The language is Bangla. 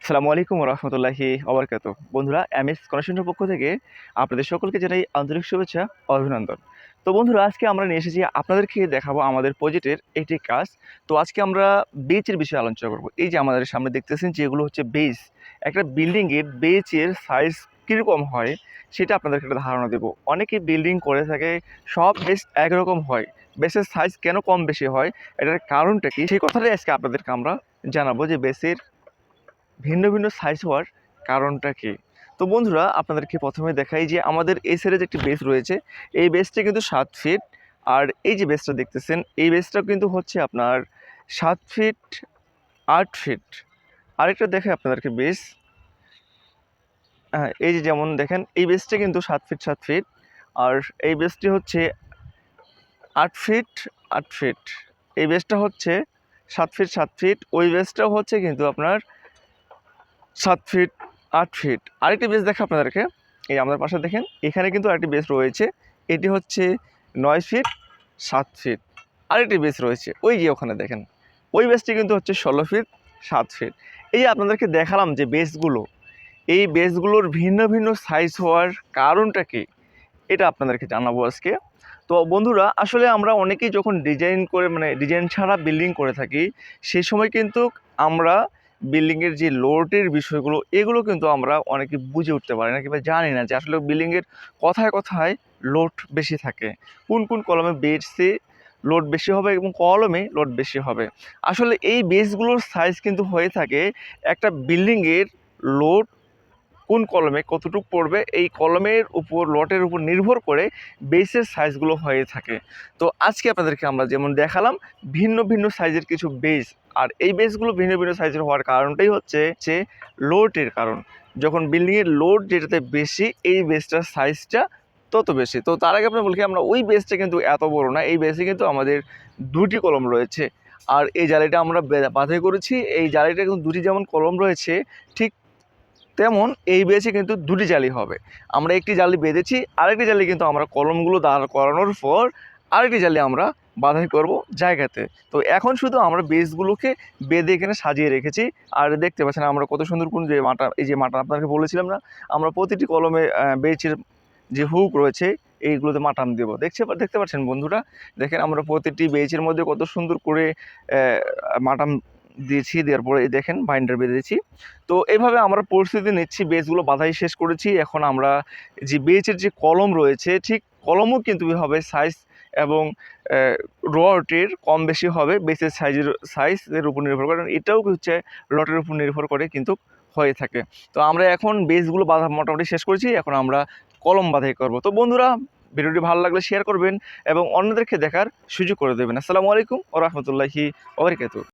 আসসালামু আলাইকুম রহমতুল্লাহি ওবরকাতুহ। বন্ধুরা, এমএস কনস্ট্রাকশনের পক্ষ থেকে আপনাদের সকলকে জানাই আন্তরিক শুভেচ্ছা ও অভিনন্দন। তো বন্ধুরা, আজকে আমরা নিয়ে এসেছি আপনাদেরকে দেখাবো আমাদের প্রজেক্টের একটি কাজ। তো আজকে আমরা বেচের বিষয়ে আলোচনা করব। এই যে আমাদের সামনে দেখতেছেন যে এগুলো হচ্ছে বেস। একটা বিল্ডিংয়ের বেচের সাইজ কীরকম হয় সেটা আপনাদেরকে একটা ধারণা দেবো। অনেকে বিল্ডিং করে থাকে, সব বেস একরকম হয়। বেসের সাইজ কেন কম বেশি হয়, এটার কারণটা কি, সেই কথাটাই আজকে আপনাদেরকে আমরা জানাবো যে বেসের ভিন্ন ভিন্ন সাইজ হওয়ার কারণটা কি। তো বন্ধুরা, আপনাদেরকে প্রথমে দেখাই যে আমাদের এই সাইডে যে একটি বেস রয়েছে, এই বেসটা কিন্তু 7 ফিট। আর এই যে বেসটা দেখতেছেন, এই বেসটাও কিন্তু হচ্ছে আপনার 7 ফিট 8 ফিট। আরেকটা দেখে আপনাদেরকে বেস, হ্যাঁ, এই যে যেমন দেখেন এই বেসটা কিন্তু 7 ফিট 7 ফিট। আর এই বেসটি হচ্ছে 8 ফিট 8 ফিট। এই বেসটা হচ্ছে 7 ফিট 7 ফিট। ওই বেসটাও হচ্ছে কিন্তু আপনার 7 ফিট 8 ফিট। আরেকটি বেস দেখে আপনাদেরকে, এই আমাদের পাশে দেখেন এখানে কিন্তু আরেকটি বেস রয়েছে। এটি হচ্ছে 9 ফিট 7 ফিট। আরেকটি বেস রয়েছে ওই যে ওখানে দেখেন, ওই বেসটি কিন্তু হচ্ছে 16 ফিট 7 ফিট। এই যে আপনাদেরকে দেখালাম যে বেসগুলো, এই বেসগুলোর ভিন্ন ভিন্ন সাইজ হওয়ার কারণটা কি, এটা আপনাদেরকে জানাবো আজকে। তো বন্ধুরা, আসলে আমরা অনেকেই যখন ডিজাইন করে ডিজাইন ছাড়া বিল্ডিং করে থাকি, সেই সময় কিন্তু আমরা বিল্ডিংয়ের যে লোডের বিষয়গুলো, এগুলো কিন্তু আমরা অনেকে বুঝে উঠতে পারি না কিংবা জানি না যে আসলে বিল্ডিংয়ের কথায় কথায় লোড বেশি থাকে, কোন কোন কলমে বেসে লোড বেশি হবে এবং কলমে লোড বেশি হবে। আসলে এই বেসগুলোর সাইজ কিন্তু হয়ে থাকে একটা বিল্ডিংয়ের লোড কোন কলমে কতটুকু পড়বে, এই কলমের উপর লটের উপর নির্ভর করে বেসের সাইজগুলো হয়ে থাকে। তো আজকে আপনাদেরকে আমরা যেমন দেখালাম ভিন্ন ভিন্ন সাইজের কিছু বেস। আর এই বেসগুলো ভিন্ন ভিন্ন সাইজের হওয়ার কারণটাই হচ্ছে যে লোডের কারণ। যখন বিল্ডিংয়ের লোড যেটাতে বেশি, এই বেসটার সাইজটা তত বেশি। তো তার আগে আপনার বলি আমরা ওই বেসটা কিন্তু এত বড় না, এই বেসে কিন্তু আমাদের দুটি কলম রয়েছে। আর এই জালিটা আমরা বাছাই করেছি, এই জালিটা কিন্তু দুটি যেমন কলম রয়েছে, ঠিক তেমন এই বেসে কিন্তু দুটি জালি হবে। আমরা একটি জালি বেঁধেছি, আরেকটি জালি কিন্তু আমরা কলমগুলো দাঁড় করানোর পর আরেকটি জালি আমরা বাঁধাই করব জায়গাতে। তো এখন শুধু আমরা বেসগুলোকে বেঁধে এখানে সাজিয়ে রেখেছি। আর দেখতে পাচ্ছেন আমরা কত সুন্দর কোন যে মাটা, এই যে মাটা আপনাকে বলেছিলাম না, আমরা প্রতিটি কলমে বেচের যে হুক রয়েছে এইগুলোতে মাটাম দেবো। দেখতে পাচ্ছেন বন্ধুরা, দেখেন আমরা প্রতিটি বেচের মধ্যে কত সুন্দর করে মাটাম দিয়েছি। দেওয়ার পরে এই দেখেন বাইন্ডার বেঁধেছি। তো এইভাবে আমরা পরিস্থিতি নিচ্ছি, বেসগুলো বাঁধাই শেষ করেছি। এখন আমরা যে বেচের যে কলম রয়েছে, ঠিক কলমও কিন্তু হবে সাইজ এবং রটের কম বেশি হবে বেসের সাইজের উপর নির্ভর করে, কারণ এটাও হচ্ছে লটের উপর নির্ভর করে কিন্তু হয়ে থাকে। তো আমরা এখন বেসগুলো বাঁধা মোটামুটি শেষ করেছি, এখন আমরা কলম বাঁধাই করব। তো বন্ধুরা, ভিডিওটি ভালো লাগলে শেয়ার করবেন এবং অন্যদেরকে দেখার সুযোগ করে দেবেন। আসসালামু আলাইকুম ওয়া রাহমাতুল্লাহি ওয়া বারাকাতুহু।